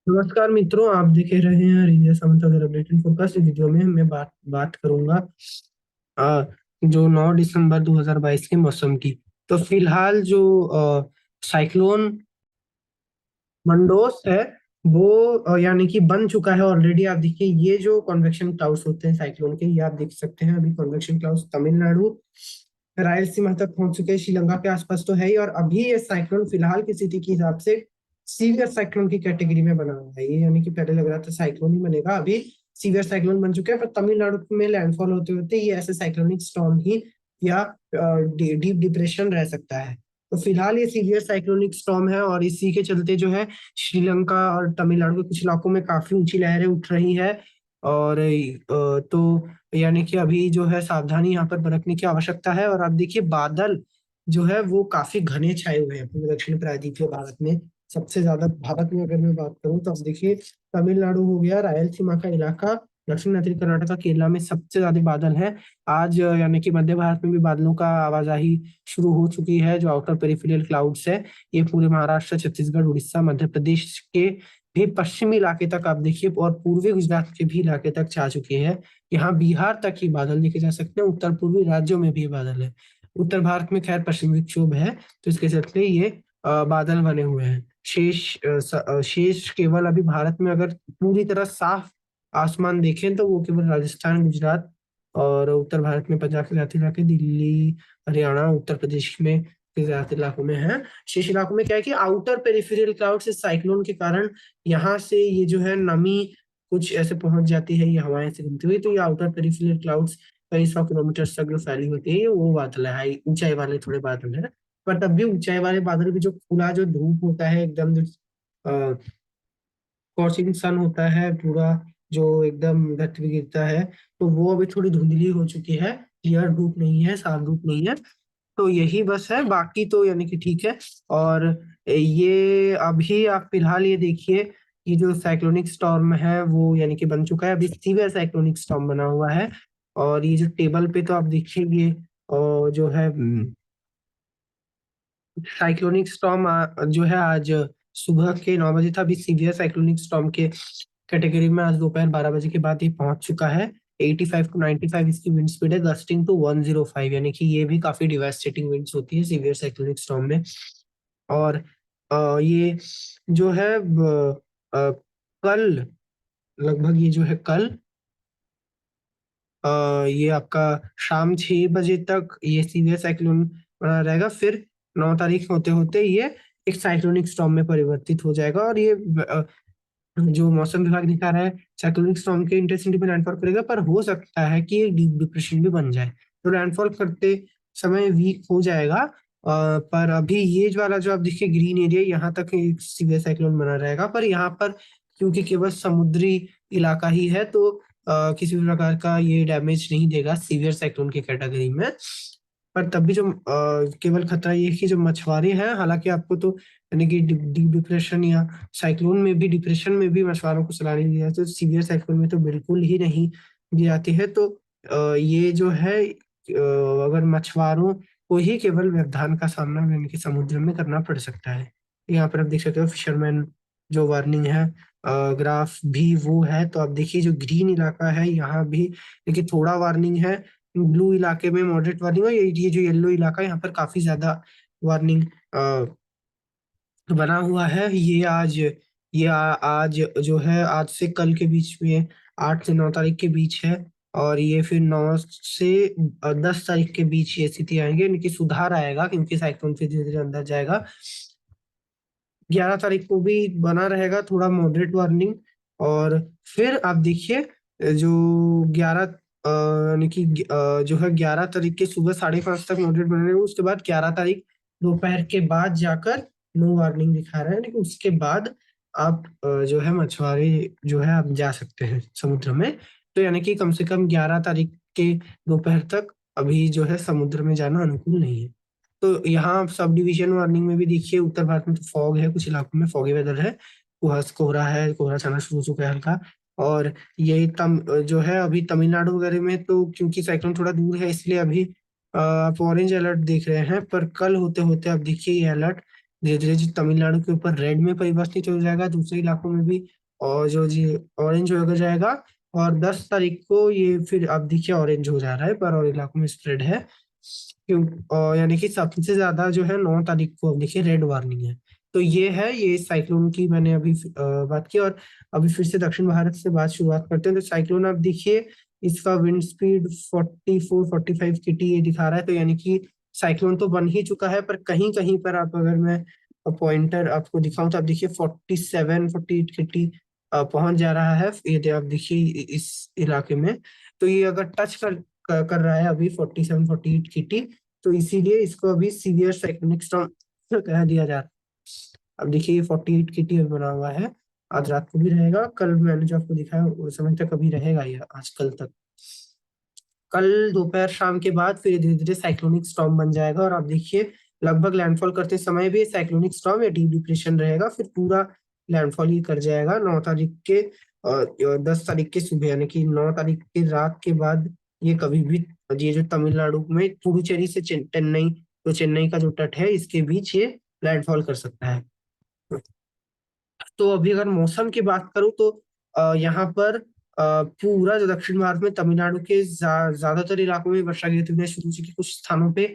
नमस्कार मित्रों, आप देख रहे हैं रीजन समाचार अपडेटेड फोरकास्ट। इस वीडियो में मैं बात बात करूंगा आ, जो 9 दिसंबर 2022 के मौसम की। तो फिलहाल जो साइक्लोन मंडोस है वो यानी कि बन चुका है ऑलरेडी। आप देखिए, ये जो कॉन्वेक्शन क्लाउड्स होते हैं साइक्लोन के, ये आप देख सकते हैं। अभी कॉन्वेक्शन क्लाउड्स तमिलनाडु रायलसीमा तक पहुंच चुके हैं, श्रीलंका के आसपास तो है ही। और अभी ये साइक्लोन फिलहाल की स्थिति के हिसाब से सीवियर साइक्लोन की कैटेगरी में बना हुआ है ये। यानी कि पहले लग रहा था साइक्लोन ही बनेगा, अभी सीवियर साइक्लोन बन चुके हैं। पर तमिलनाडु में लैंडफॉल होते होते ये ऐसे साइक्लोनिक स्टॉर्म ही या डीप डिप्रेशन रह सकता है। तो फिलहाल ये सीवियर साइक्लोनिक स्टॉर्म है, और इसी के चलते जो है श्रीलंका और तमिलनाडु के कुछ इलाकों में काफी ऊंची लहरें उठ रही है। और तो यानी कि अभी जो है सावधानी यहाँ पर बरतने की आवश्यकता है। और आप देखिए, बादल जो है वो काफी घने छाए हुए हैं पूरे दक्षिण प्रायद्वीपीय भारत में। सबसे ज्यादा भारत में अगर मैं बात करूं तो आप देखिए, तमिलनाडु हो गया, रायलसीमा का इलाका, दक्षिण उत्तरी कर्नाटक, केरला में सबसे ज्यादा बादल है। आज यानी कि मध्य भारत में भी बादलों का आवाजाही शुरू हो चुकी है। जो आउटर पेरिफेरल क्लाउड्स है, ये पूरे महाराष्ट्र, छत्तीसगढ़, उड़ीसा, मध्य प्रदेश के भी पश्चिमी इलाके तक आप देखिए, और पूर्वी गुजरात के भी इलाके तक जा चुके हैं। यहाँ बिहार तक ही बादल देखे जा सकते हैं। उत्तर पूर्वी राज्यों में भी बादल है। उत्तर भारत में खैर पश्चिमी विक्षोभ है, तो इसके चलते ये बादल बने हुए हैं। शेष केवल अभी भारत में अगर पूरी तरह साफ आसमान देखें तो वो केवल राजस्थान, गुजरात और उत्तर भारत में पंजाब के ज्यादा इलाके, दिल्ली, हरियाणा, उत्तर प्रदेश में के ज्यादा इलाकों में है। शेष इलाकों में क्या है कि आउटर पेरिफेरल क्लाउड से साइक्लोन के कारण यहाँ से ये जो है नमी कुछ ऐसे पहुंच जाती है, ये हवाएं से घूमती हुई। तो ये आउटर पेरिफेरल क्लाउड्स कई 100 किलोमीटर तक जो फैली होती है, ये वो बादल है, हाई ऊंचाई वाले थोड़े बादल है। पर तब भी ऊंचाई वाले बादल भी, जो खुला जो धूप होता है एकदम, जो स्कॉचिंग सन होता है पूरा, जो एकदम धरती पे गिरता है, तो वो अभी थोड़ी धुंधली हो चुकी है। क्लियर धूप नहीं है, साफ धूप नहीं है। तो यही बस है, बाकी तो यानी कि ठीक है। और ये अभी आप फिलहाल ये देखिए, ये जो साइक्लोनिक स्टॉर्म है वो यानी कि बन चुका है, अभी सीवियर साइक्लोनिक स्टॉर्म बना हुआ है। और ये जो टेबल पे तो आप देखिए, ये जो है साइक्लोनिक स्टॉर्म जो है आज सुबह के 9 बजे था। अभी सीवियर साइक्लोनिक स्टॉर्म के कैटेगरी में आज दोपहर 12 बजे के बाद ये पहुंच चुका है। 85 टू 95 इसकी विंड स्पीड है, गस्टिंग टू 105। यानी कि ये भी काफी डिवास्टेटिंग विंड्स होती है सीवियर साइक्लोनिक स्टॉर्म में। और ये जो है कल, लगभग ये जो है कल ये आपका शाम 6 बजे तक ये सीवियर साइक्लोन बना रहेगा। फिर 9 तारीख होते होते ये एक साइक्लोनिक स्टॉर्म में परिवर्तित हो जाएगा। और ये जो मौसम विभाग दिखा रहा है, साइक्लोनिक स्टॉर्म के इंटेंसिटी में लैंडफॉल करेगा, पर हो सकता है कि एक डीप डिप्रेशन भी बन जाए। तो लैंडफॉल करते समय वीक हो जाएगा। पर अभी ये जो वाला जो आप देखिए ग्रीन एरिया, यहाँ तक एक सीवियर साइक्लोन बना रहेगा। पर यहाँ पर क्योंकि केवल समुद्री इलाका ही है, तो किसी भी प्रकार का ये डैमेज नहीं देगा सीवियर साइक्लोन की कैटेगरी में। पर तब भी जो केवल खतरा ये है कि जो मछुआरे हैं, हालांकि आपको तो यानी कि डीप डिप्रेशन या साइक्लोन में भी, डिप्रेशन में भी मछुआरों को सलाह नहीं दी जाती, तो सीवियर साइक्लोन में तो बिल्कुल ही नहीं दी जाती है। तो ये जो है अगर मछुआरों को ही केवल व्यवधान का सामना यानी कि समुद्र में करना पड़ सकता है। यहाँ पर आप देख सकते हो फिशरमैन जो वार्निंग है, ग्राफ भी वो है। तो आप देखिए, जो ग्रीन इलाका है यहाँ भी देखिए थोड़ा वार्निंग है, ब्लू इलाके में मॉडरेट वार्निंग है, ये जो येलो इलाका है यहाँ पर काफी ज्यादा वार्निंग बना हुआ है। आज जो है, आज से कल के बीच में 8 से 9 तारीख के बीच है। और ये फिर 9 से 10 तारीख के बीच ये स्थिति आएंगे, इनकी सुधार आएगा क्योंकि साइक्लोन फिर धीरे धीरे अंदर जाएगा। 11 तारीख को भी बना रहेगा थोड़ा मॉडरेट वार्निंग। और फिर आप देखिए, जो 11 यानी कि जो है 11 तारीख के सुबह 5:30 तक मॉडरेट बने रहेगा। उसके बाद 11 तारीख दोपहर के बाद जाकर नो वार्निंग दिखा रहा है, लेकिन उसके बाद आप जो है मछुआरे जो है आप जा सकते हैं समुद्र में। तो यानी कि कम से कम 11 तारीख के दोपहर तक अभी जो है समुद्र में जाना अनुकूल नहीं है। तो यहाँ सब डिवीजन वार्निंग में भी देखिए, उत्तर भारत में तो फॉग है, कुछ इलाकों में फॉगी वेदर है, कोहरा है, कोहरा छाना शुरू हो चुका है हल्का। और ये जो है अभी तमिलनाडु वगैरह में तो क्योंकि साइक्लोन थोड़ा दूर है, इसलिए अभी आप ऑरेंज अलर्ट देख रहे हैं। पर कल होते होते आप देखिए ये अलर्ट धीरे धीरे जो तमिलनाडु के ऊपर रेड में परिवर्तित हो जाएगा, दूसरे इलाकों में भी, और जो जी ऑरेंज हो जाएगा। और 10 तारीख को ये फिर अब देखिए ऑरेंज हो जा रहा है, पर और इलाकों में स्प्रेड है। क्यों? यानी कि सबसे ज्यादा जो है 9 तारीख को अब देखिए रेड वार्निंग है। तो ये है, ये साइक्लोन की मैंने अभी बात की। और अभी फिर से दक्षिण भारत से बात शुरुआत करते हैं। तो साइक्लोन आप देखिए, इसका विंड स्पीड 44-45 kT ये दिखा रहा है। तो यानी कि साइक्लोन तो बन ही चुका है, पर कहीं कहीं पर आप, अगर मैं पॉइंटर आपको दिखाऊं तो आप देखिए 47-48 kT पहुंच जा रहा है। ये आप देखिए इस इलाके में। तो ये अगर टच कर रहा है अभी 47-48 kT, तो इसीलिए इसको अभी सीवियर साइक्लोनिक स्टॉर्म कह दिया जा रहा है। अब देखिए ये 48 kT अभी बना हुआ है। आज रात को भी रहेगा, कल मैंने जो आपको दिखाया उस समय तक अभी रहेगा ये, आज कल तक। कल दोपहर शाम के बाद फिर धीरे धीरे साइक्लोनिक स्टॉर्म बन जाएगा। और आप देखिए लगभग लैंडफॉल करते समय भी साइक्लोनिक स्टॉर्म या डीप डिप्रेशन रहेगा, फिर पूरा लैंडफॉल ही कर जाएगा 9 तारीख के और 10 तारीख के सुबह, यानी कि 9 तारीख की रात के बाद ये कभी भी, ये जो तमिलनाडु में पुडुचेरी से चेन्नई, तो चेन्नई का जो तट है इसके बीच ये लैंडफॉल कर सकता है। तो अभी अगर मौसम की बात करूं तो यहाँ पर पूरा जो दक्षिण भारत में तमिलनाडु के ज्यादातर इलाकों में वर्षा की गतिविधियां शुरू हो चुकी। कुछ स्थानों पे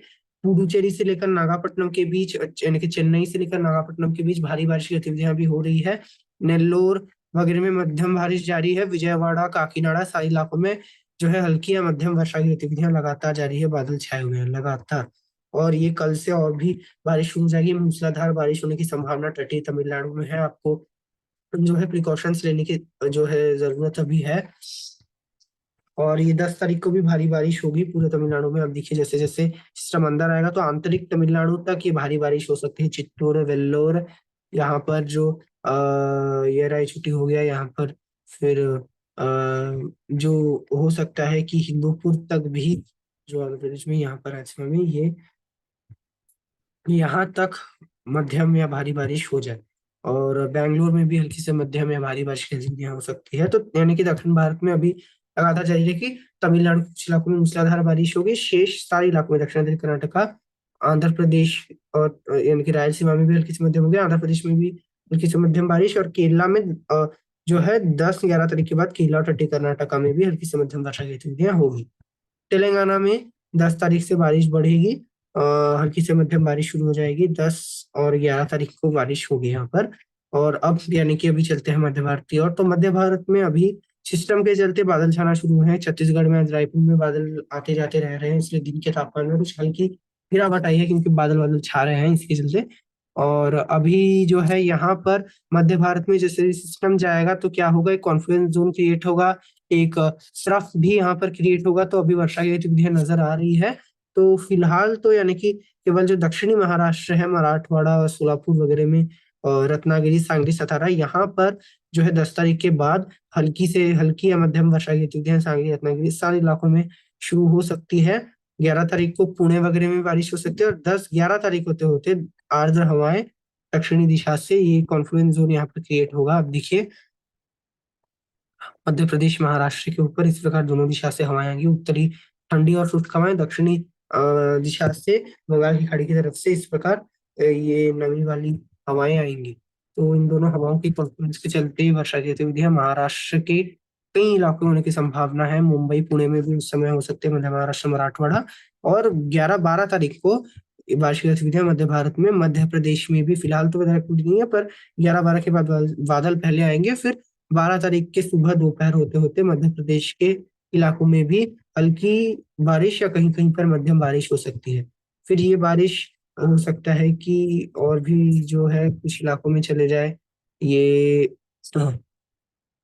पुडुचेरी से लेकर नागापट्टनम के बीच, यानी कि चेन्नई से लेकर नागापट्टनम के बीच भारी बारिश की गतिविधियां भी हो रही है। नेल्लोर वगैरह में मध्यम बारिश जारी है। विजयवाड़ा, काकीनाडा सारे इलाकों में जो है हल्की या मध्यम वर्षा की गतिविधियां लगातार जारी है। बादल छाए हुए हैं लगातार। और ये कल से और भी बारिश हो जाएगी। मूसलाधार बारिश होने की संभावना तटीय तमिलनाडु में है। आपको जो है प्रिकॉशंस लेने की जो है जरूरत अभी है। और ये 10 तारीख को भी भारी बारिश होगी पूरे तमिलनाडु में। अब देखिए जैसे जैसे सिस्टम अंदर आएगा तो आंतरिक तमिलनाडु तक ये भारी बारिश हो सकती है। चित्तूर, वेल्लोर, यहाँ पर जो ये रायचूटी हो गया यहाँ पर, फिर जो हो सकता है कि हिंदूपुर तक भी, जो आंध्र प्रदेश में यहाँ पर राजस्थान में ये यहाँ तक मध्यम या भारी बारिश हो जाए। और बेंगलोर में भी हल्की से मध्यम या भारी बारिश की गतिविधियां हो सकती है। तो यानी कि दक्षिण भारत में अभी लगातार जारी रहेगी। तमिलनाडु के कुछ इलाकों में मूसलाधार बारिश होगी। शेष सारे इलाकों में दक्षिणांतरी कर्नाटका, आंध्र प्रदेश और यानी कि रायलसीमा में भी हल्की से मध्यम होगी। आंध्र प्रदेश में भी हल्की से मध्यम बारिश। और केरला में जो है 10-11 तारीख के बाद केरला और तटीय कर्नाटका में भी हल्की से मध्यम वर्षा की गतिविधियां होगी। तेलंगाना में 10 तारीख से बारिश बढ़ेगी। हल्की से मध्यम बारिश शुरू हो जाएगी। 10 और 11 तारीख को बारिश होगी यहाँ पर। और अब यानी कि अभी चलते हैं मध्य भारत की ओर। तो मध्य भारत में अभी सिस्टम के चलते बादल छाना शुरू हुए हैं। छत्तीसगढ़ में आज रायपुर में बादल आते जाते रह रहे हैं, इसलिए दिन के तापमान में कुछ हल्की गिरावट आई है, क्योंकि बादल बादल छा रहे हैं इसके चलते। और अभी जो है यहाँ पर मध्य भारत में जैसे सिस्टम जाएगा तो क्या होगा, एक कॉन्फ्लुएंस जोन क्रिएट होगा, एक स्रफ भी यहाँ पर क्रिएट होगा। तो अभी वर्षा की गतिविधियां नजर आ रही है। तो फिलहाल तो यानी कि केवल जो दक्षिणी महाराष्ट्र है, मराठवाड़ा और सोलापुर वगैरह में, रत्नागिरी, सांगली, सतारा, यहाँ पर जो है 10 तारीख के बाद हल्की से हल्की या मध्यम वर्षा की गतिविधियां सांगली, रत्नागिरी सारे इलाकों में शुरू हो सकती है। 11 तारीख को पुणे वगैरह में बारिश हो सकती है। और 10-11 तारीख होते होते आर्द्र हवाएं दक्षिणी दिशा से ये कॉन्फ्लुएंस जोन यहाँ पर क्रिएट होगा। अब देखिए मध्य प्रदेश महाराष्ट्र के ऊपर इस प्रकार दोनों दिशा से हवाएं आएंगी। उत्तरी ठंडी और शुष्क हवाएं दक्षिणी दिशा से बंगाल की खाड़ी की तरफ से इस प्रकार ये नमी वाली हवाएं आएंगी। तो इन दोनों हवाओं की कॉन्फ्लुएंस के चलते ही वर्षा की गतिविधियां महाराष्ट्र के कई इलाकों में होने की संभावना है। मुंबई, पुणे में भी उस समय हो सकते हैं, मध्य महाराष्ट्र, मराठवाड़ा। और 11-12 तारीख को बारिश की गतिविधियां मध्य भारत में, मध्य प्रदेश में भी फिलहाल तो नहीं है, पर 11-12 के बाद बादल पहले आएंगे। फिर 12 तारीख के सुबह दोपहर होते होते मध्य प्रदेश के इलाकों में भी हल्की बारिश या कहीं कहीं पर मध्यम बारिश हो सकती है। फिर ये बारिश हो सकता है कि और भी जो है कुछ इलाकों में चले जाए। ये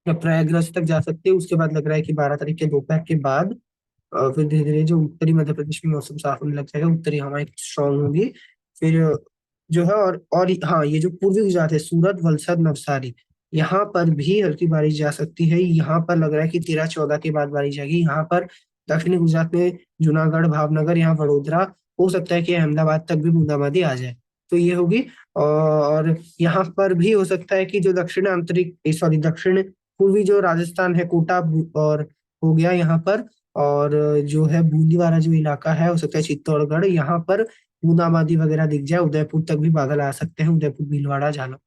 प्रयागराज तक जा सकते हैं। उसके बाद लग रहा है कि 12 तारीख के दोपहर के बाद फिर धीरे धीरे जो उत्तरी मध्य प्रदेश में मौसम साफ होने लग जाएगा। उत्तरी हवाएं स्ट्रांग होंगी। फिर जो है और हाँ, ये जो पूर्वी गुजरात है, सूरत, वलसाड, नवसारी, यहाँ पर भी हल्की बारिश जा सकती है। यहाँ पर लग रहा है कि 13-14 के बाद बारिश जाएगी। यहाँ पर दक्षिणी गुजरात में जूनागढ़, भावनगर, यहाँ वडोदरा, हो सकता है कि अहमदाबाद तक भी बूंदाबांदी आ जाए। तो ये होगी। और यहाँ पर भी हो सकता है कि जो दक्षिण आंतरिक, सॉरी, दक्षिण पूर्वी जो राजस्थान है, कोटा और हो गया यहाँ पर, और जो है बूंदीवाला जो इलाका है, हो सकता है चित्तौड़गढ़, यहाँ पर बूंदाबांदी वगैरह दिख जाए, उदयपुर तक भी बादल आ सकते हैं, उदयपुर भीलवाड़ा झाला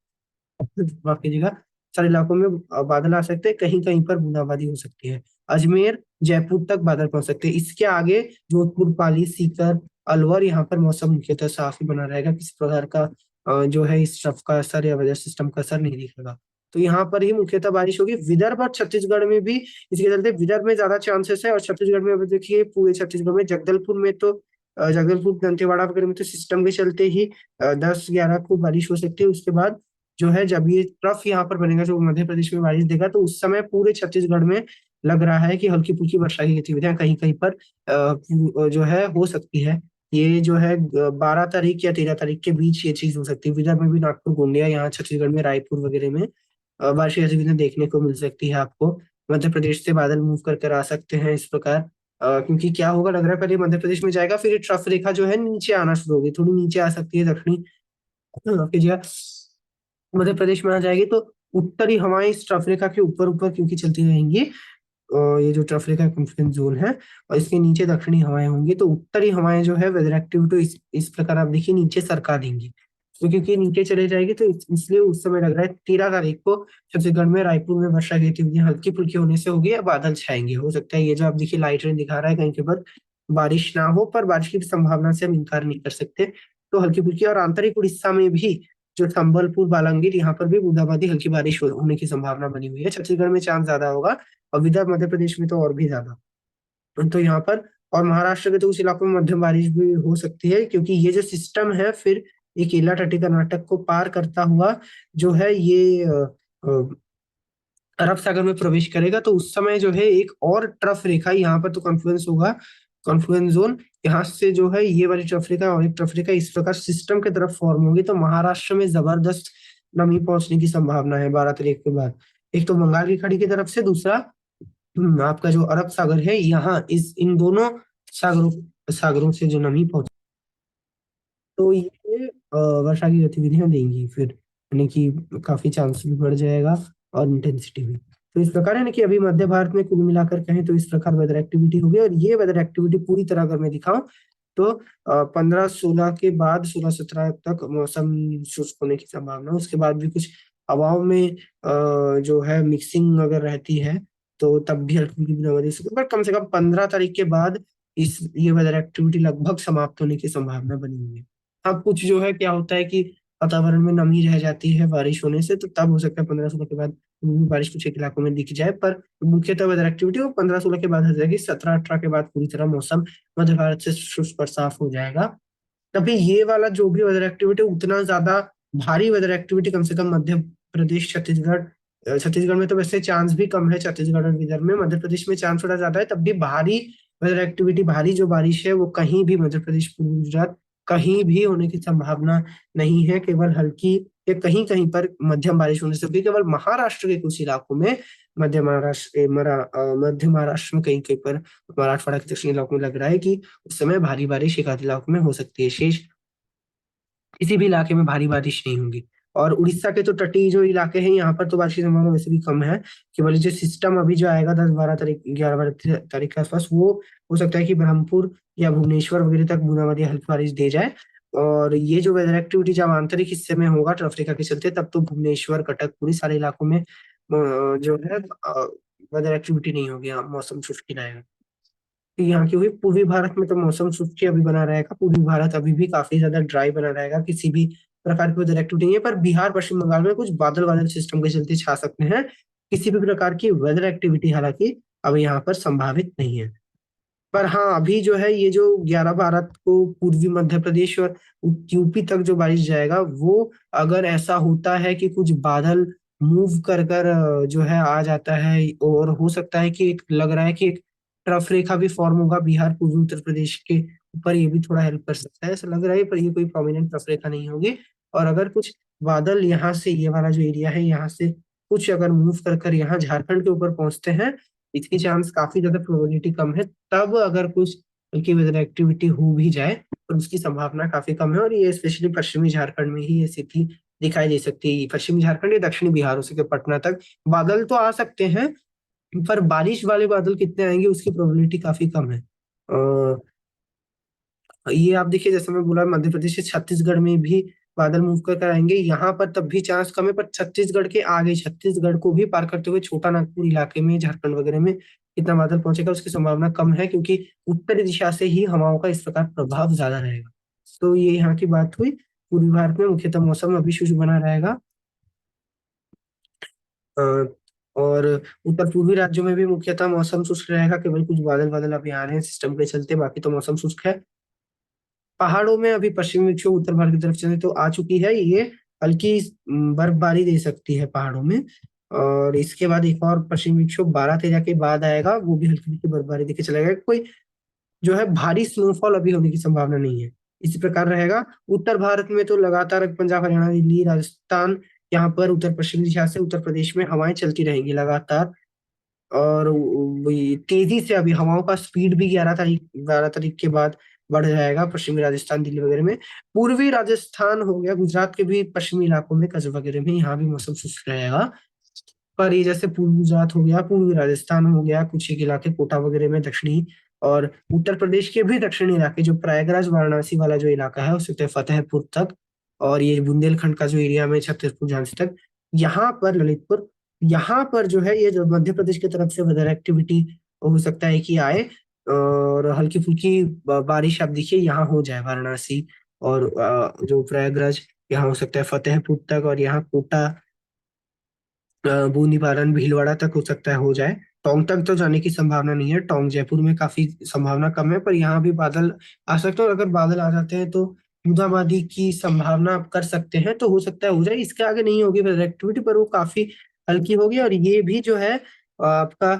माफ कीजिएगा, सारे इलाकों में बादल आ सकते हैं, कहीं कहीं पर बूंदाबांदी हो सकती है। अजमेर जयपुर तक बादल पहुंच सकते हैं। इसके आगे जोधपुर, पाली, सीकर, अलवर, यहाँ पर मौसम मुख्यतः साफ ही बना रहेगा, किसी प्रकार का जो है इस ट्रफ का असर या वेदर सिस्टम का असर नहीं दिखेगा। तो यहाँ पर ही मुख्यतः बारिश होगी। विदर्भ और छत्तीसगढ़ में भी इसके चलते विदर्भ में ज्यादा चांसेस है, और छत्तीसगढ़ में अभी देखिए पूरे छत्तीसगढ़ में जगदलपुर में तो जगदलपुर दंतेवाड़ा वगैरह में तो सिस्टम के चलते ही 10-11 को बारिश हो सकती है। उसके बाद जो है जब ये ट्रफ यहाँ पर बनेगा जो मध्य प्रदेश में बारिश देगा, तो उस समय पूरे छत्तीसगढ़ में लग रहा है कि हल्की फुल्की वर्षा की गतिविधियां कहीं कहीं पर जो है हो सकती है। ये जो है 12 तारीख या 13 तारीख के बीच ये चीज हो सकती है। विदर्भ में भी नागपुर, गोंदिया, यहाँ छत्तीसगढ़ में रायपुर वगैरह में बारिश की गतिविधियां देखने को मिल सकती है आपको। मध्य प्रदेश से बादल मूव कर कर आ सकते हैं इस प्रकार। क्योंकि क्या होगा लग रहा है, पहले मध्य प्रदेश में जाएगा, फिर ये ट्रफ रेखा जो है नीचे आना शुरू होगी, थोड़ी नीचे आ सकती है दक्षिणी कीजिएगा मध्य प्रदेश में आ जाएगी, तो उत्तरी हवाएं इस ट्रफ रेखा के ऊपर ऊपर क्योंकि चलती रहेंगी, ये जो ट्रफ रेखा कॉन्फ्लुएंस जोन है, और इसके नीचे दक्षिणी हवाएं होंगी, तो उत्तरी हवाएं जो है वेदर एक्टिविटी इस प्रकार आप देखिए नीचे सरका देंगी। तो क्योंकि नीचे चले जाएगी, तो इसलिए उस समय लग रहा है 13 तारीख को छत्तीसगढ़ में, रायपुर में वर्षा की गतिविधियां हल्की फुल्की होने से होगी या बादल छाएंगे। हो सकता है ये जो आप देखिए लाइट रेन दिखा रहा है कहीं के पर बारिश ना हो, पर बारिश की संभावना से हम इनकार नहीं कर सकते। तो हल्की फुल्की, और आंतरिक उड़ीसा में भी जो संबलपुर, बालांगीर, यहाँ पर भी बूंदाबांदी हल्की बारिश होने की संभावना बनी हुई है। छत्तीसगढ़ में चांस ज्यादा होगा, और विदर्भ मध्य प्रदेश में तो और भी ज्यादा। तो यहाँ पर और महाराष्ट्र के तो उस इलाकों में मध्यम बारिश भी हो सकती है, क्योंकि ये जो सिस्टम है फिर ये केरला तटी कर्नाटक को पार करता हुआ जो है ये अरब सागर में प्रवेश करेगा। तो उस समय जो है एक और ट्रफ रेखा यहाँ पर तो कॉन्फ्लुएंस होगा, कॉन्फ्लुएंस जोन, यहाँ से जो है ये वाली ट्रफ रेखा और एक ट्रफ रेखा इस प्रकार सिस्टम की तरफ फॉर्म होगी। तो महाराष्ट्र में जबरदस्त नमी पहुंचने की संभावना है 12 तारीख के बाद। एक तो बंगाल की खाड़ी की तरफ से, दूसरा आपका जो अरब सागर है, यहाँ इन दोनों सागरों सागरों से जो नमी पहुंच, तो ये वर्षा की गतिविधियां देंगी फिर, यानी कि काफी चांस भी बढ़ जाएगा और इंटेंसिटी भी। तो इस प्रकार है ना कि अभी मध्य भारत में कुल मिलाकर कहें तो इस प्रकार वेदर एक्टिविटी होगी। और ये वेदर एक्टिविटी पूरी तरह अगर मैं दिखाऊं तो 15-16 के बाद 16-17 तक मौसम शुष्क होने की संभावना, उसके बाद भी कुछ हवाओं में जो है मिक्सिंग अगर रहती है तो तब भी हल्की फुल्की बूंदाबांदी हो सकती है। पर कम से कम 15 तारीख के बाद ये वेदर एक्टिविटी लगभग समाप्त होने की संभावना बनी हुई है। हाँ, कुछ जो है क्या होता है कि वातावरण में नमी रह जाती है बारिश होने से, तो तब हो सकता है 15-16 के बाद बारिश कुछ एक इलाकों में दिख जाए, पर मुख्यतः वेदर एक्टिविटी वो 15-16 के बाद हो जाएगी। 17-18 के बाद पूरी तरह मौसम मध्य भारत से शुष्क और साफ हो जाएगा। तभी ये वाला जो भी वेदर एक्टिविटी, उतना ज्यादा भारी वेदर एक्टिविटी कम से कम मध्य प्रदेश, छत्तीसगढ़, छत्तीसगढ़ में तो वैसे चांस भी कम है, छत्तीसगढ़ और विदर्भ में, मध्य प्रदेश में चांस थोड़ा ज्यादा है, तब भी भारी वेदर एक्टिविटी, भारी जो बारिश है वो कहीं भी मध्य प्रदेश, पूर्वी गुजरात कहीं भी होने की संभावना नहीं है। केवल हल्की या कहीं कहीं पर मध्यम बारिश होने से भी, केवल महाराष्ट्र के कुछ इलाकों में, मध्य महाराष्ट्र में कहीं कहीं पर, मराठवाड़ा के दक्षिणी इलाकों में लग रहा है कि उस समय भारी बारिश एक आध इलाकों में हो सकती है। शेष किसी भी इलाके में भारी बारिश नहीं होगी। और उड़ीसा के तो तटीय जो इलाके हैं यहाँ पर तो बारिश की संभावना वैसे भी कम है। केवल जो सिस्टम अभी जो आएगा 10-12 तारीख, 11-12 तारीख के आसपास, वो हो सकता है कि ब्रह्मपुर या भुवनेश्वर वगैरह तक बूंदाबांदी हल्की बारिश दे जाए। और ये जो वेदर एक्टिविटी जब आंतरिक हिस्से में होगा ट्रफ रेखा के चलते, तब तो भुवनेश्वर, कटक, पूरे सारे इलाकों में जो है वेदर एक्टिविटी नहीं होगी, मौसम शुष्क ही रहेगा। यहाँ की हुई पूर्वी भारत में तो मौसम शुष्क ही अभी बना रहेगा। पूर्वी भारत अभी भी काफी ज्यादा ड्राई बना रहेगा, किसी भी प्रकार की वेदर एक्टिविटी नहीं है। पर बिहार, पश्चिम बंगाल में कुछ बादल बादल सिस्टम के चलते छा सकते हैं। किसी भी प्रकार की वेदर एक्टिविटी हालांकि अब यहाँ पर संभावित नहीं है। पर हाँ, अभी जो है ये जो 11-12 को पूर्वी मध्य प्रदेश और यूपी तक जो बारिश जाएगा, वो अगर ऐसा होता है कि कुछ बादल मूव कर कर जो है आ जाता है, और हो सकता है कि एक लग रहा है कि एक ट्रफ रेखा भी फॉर्म होगा बिहार, पूर्वी उत्तर प्रदेश के ऊपर, ये भी थोड़ा हेल्प कर सकता है ऐसा लग रहा है। पर ये कोई प्रोमिनेंट ट्रफ रेखा नहीं होगी। और अगर कुछ बादल यहाँ से, ये वाला जो एरिया है यहाँ से कुछ अगर मूव कर कर यहाँ झारखंड के ऊपर पहुंचते हैं, इसकी चांस काफी ज्यादा, प्रोबेबिलिटी कम है। तब अगर कुछ हल्की वेदर एक्टिविटी हो भी जाए तो उसकी संभावना काफी कम है। और ये स्पेशली पश्चिमी झारखंड में ही ये स्थिति दिखाई दे सकती है। पश्चिमी झारखंड या दक्षिणी बिहार से पटना तक बादल तो आ सकते हैं, पर बारिश वाले बादल कितने आएंगे उसकी प्रोबेबिलिटी काफी कम है। ये आप देखिए, जैसे मैं बोला मध्य प्रदेश से छत्तीसगढ़ में भी बादल मूव कर आएंगे, यहाँ पर तब भी चांस कम है, पर छत्तीसगढ़ के आगे, छत्तीसगढ़ को भी पार करते हुए छोटा नागपुर इलाके में, झारखंड वगैरह में कितना बादल पहुंचेगा उसकी संभावना कम है, क्योंकि उत्तरी दिशा से ही हवाओं का इस प्रकार प्रभाव ज्यादा रहेगा। तो ये यहाँ की बात हुई। पूर्वी भारत में मुख्यतः मौसम अभी शुष्क बना रहेगा। अ, और उत्तर पूर्वी राज्यों में भी मुख्यतः मौसम शुष्क रहेगा, केवल कुछ बादल बादल अभी आ रहे हैं सिस्टम के चलते, बाकी तो मौसम शुष्क है। पहाड़ों में अभी पश्चिमी विक्षोभ उत्तर भारत की तरफ से तो आ चुकी है, ये हल्की बर्फबारी दे सकती है पहाड़ों में। और इसके बाद एक और पश्चिमी विक्षोभ 12-13 के बाद आएगा, वो भी हल्की हल्की बर्फबारी देके चला जाएगा। कोई जो है भारी स्नोफॉल अभी होने की संभावना नहीं है। इसी प्रकार रहेगा। उत्तर भारत में तो लगातार पंजाब, हरियाणा, दिल्ली, राजस्थान, यहाँ पर उत्तर पश्चिमी दिशा से उत्तर प्रदेश में हवाएं चलती रहेंगी लगातार। और वही तेजी से अभी हवाओं का स्पीड भी 11 तारीख के बाद बढ़ जाएगा पश्चिमी राजस्थान, दिल्ली वगैरह में। पूर्वी राजस्थान हो गया, गुजरात के भी पश्चिमी इलाकों में, कच्छ वगैरह में, यहाँ भी मौसम शुष्क रहेगा। पर ये जैसे पूर्वी गुजरात हो गया, पूर्वी राजस्थान हो गया, कुछ एक इलाके कोटा वगैरह में दक्षिणी, और उत्तर प्रदेश के भी दक्षिणी इलाके, जो प्रयागराज वाराणसी वाला जो इलाका है उससे फतेहपुर तक, और ये बुंदेलखंड का जो एरिया में छत्तीसपुर झांसी तक, यहाँ पर ललितपुर, यहाँ पर जो है ये जो मध्य प्रदेश की तरफ से वेदर एक्टिविटी हो सकता है कि आए, और हल्की फुल्की बारिश आप देखिए यहाँ हो जाए वाराणसी, और जो प्रयागराज, यहाँ हो सकता है फतेहपुर तक, और यहाँ कोटा, बूंदी पालन भीलवाड़ा तक हो सकता है हो जाए। टोंक तक तो जाने की संभावना नहीं है, टोंक जयपुर में काफी संभावना कम है, पर यहाँ भी बादल आ सकते हैं, और अगर बादल आ जाते हैं तो बूंदाबांदी की संभावना आप कर सकते हैं, तो हो सकता है हो जाए। इसके आगे नहीं होगी वेदर एक्टिविटी, पर वो काफी हल्की होगी। और ये भी जो है आपका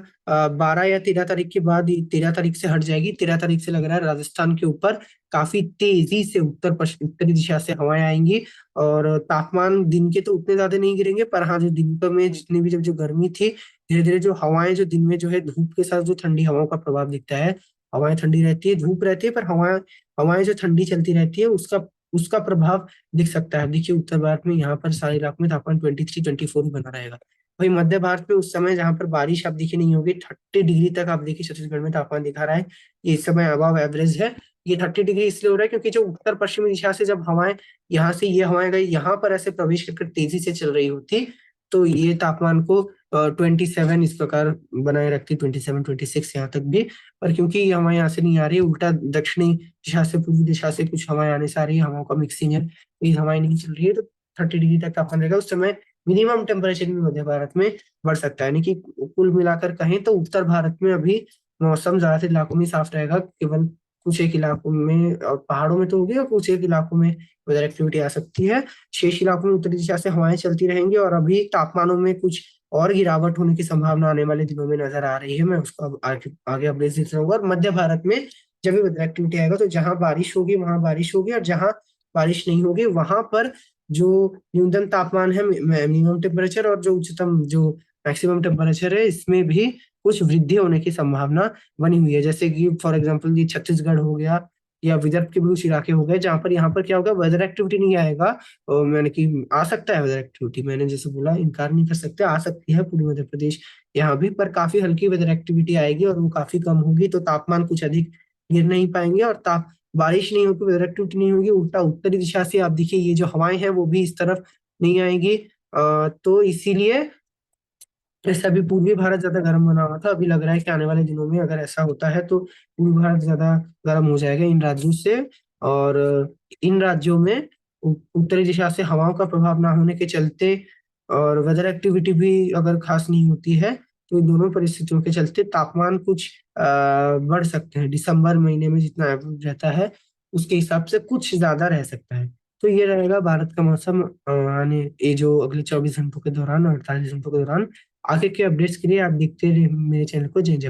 12 या 13 तारीख के बाद, 13 तारीख से हट जाएगी। 13 तारीख से लग रहा है राजस्थान के ऊपर काफी तेजी से उत्तर पश्चिम उत्तरी दिशा से हवाएं आएंगी, और तापमान दिन के तो उतने ज्यादा नहीं गिरेंगे, पर हाँ जो दिन में जितनी भी जब जो गर्मी थी, धीरे धीरे जो हवाएं जो दिन में जो है धूप के साथ जो ठंडी हवाओं का प्रभाव दिखता है, हवाएं ठंडी रहती है, धूप रहती है, पर हवाएं हवाएं जो ठंडी चलती रहती है, उसका उसका प्रभाव दिख सकता है। देखिए उत्तर भारत में यहाँ पर सारे इलाकों में तापमान 23-24 ही बना रहेगा। वही मध्य भारत में उस समय जहाँ पर बारिश आप देखिए नहीं होगी, 30 डिग्री तक आप देखिए छत्तीसगढ़ में तापमान दिखा रहा है, ये इस समय अबव एवरेज है। ये 30 डिग्री इसलिए हो रहा है क्योंकि जो उत्तर पश्चिमी दिशा से जब हवाएं, यहाँ से ये हवाएं गई यहाँ पर ऐसे प्रवेश करके तेजी से चल रही होती, तो ये तापमान को 27 इस प्रकार बनाए रखती, 27-26 यहाँ तक भी। पर क्योंकि ये हवाएं यहाँ से नहीं आ रही, उल्टा दक्षिणी दिशा से, पूर्वी दिशा से कुछ हवाएं आने से आ रही है, हवाओं का मिक्सिंग है, ये हवाएं नहीं चल रही है, तो 30 डिग्री तक तापमान रहेगा। उस समय मिनिमम टेम्परेचर भी मध्य भारत में बढ़ सकता है। यानी कि कुल मिलाकर कहें तो उत्तर भारत में अभी मौसम ज्यादातर इलाकों में साफ रहेगा, केवल कुछ एक इलाकों में और पहाड़ों में तो होगी, और कुछ एक इलाकों में वेदर एक्टिविटी आ सकती है। शेष इलाकों में उत्तरी दिशा से हवाएं चलती रहेंगी, और अभी तापमानों में कुछ और गिरावट होने की संभावना आने वाले दिनों में नजर आ रही है। मैं उसको अब आगे आगे अपडेट देता रहूंगा। और मध्य भारत में जब भी वेदर एक्टिविटी आएगा, तो जहां बारिश होगी वहां बारिश होगी, और जहां बारिश नहीं होगी वहां पर जो न्यूनतम तापमान है, मिनिमम टेम्परेचर, और जो उच्चतम जो मैक्सिमम टेम्परेचर है, इसमें भी कुछ वृद्धि होने की संभावना बनी हुई है। जैसे कि फॉर एग्जाम्पल ये छत्तीसगढ़ हो गया, या विदर्भ के भी कुछ इलाके हो गए, जहां पर यहाँ पर क्या होगा, वेदर एक्टिविटी नहीं आएगा। और मैंने कि आ सकता है वेदर एक्टिविटी, मैंने जैसे बोला इनकार नहीं कर सकते, आ सकती है पूर्वी मध्य प्रदेश यहाँ भी, पर काफी हल्की वेदर एक्टिविटी आएगी, और वो काफी कम होगी, तो तापमान कुछ अधिक गिर नहीं पाएंगे, और बारिश नहीं होगी, वेदर एक्टिविटी नहीं होगी। उल्टा उत्तरी दिशा से आप देखिए ये जो हवाएं हैं वो भी इस तरफ नहीं आएंगी। तो इसीलिए जैसे अभी पूर्वी भारत ज्यादा गर्म बना हुआ था, अभी लग रहा है कि आने वाले दिनों में अगर ऐसा होता है तो पूर्वी भारत ज्यादा गर्म हो जाएगा इन राज्यों से। और इन राज्यों में उत्तरी दिशा से हवाओं का प्रभाव ना होने के चलते, और वेदर एक्टिविटी भी अगर खास नहीं होती है, तो इन दोनों परिस्थितियों के चलते तापमान कुछ बढ़ सकते हैं। दिसंबर महीने में जितना एवरेज रहता है उसके हिसाब से कुछ ज्यादा रह सकता है। तो ये रहेगा भारत का मौसम आने ये जो अगले 24 घंटों के दौरान और 48 घंटों के दौरान। आगे के अपडेट्स के लिए आप देखते रहिए मेरे चैनल को। जय जवान।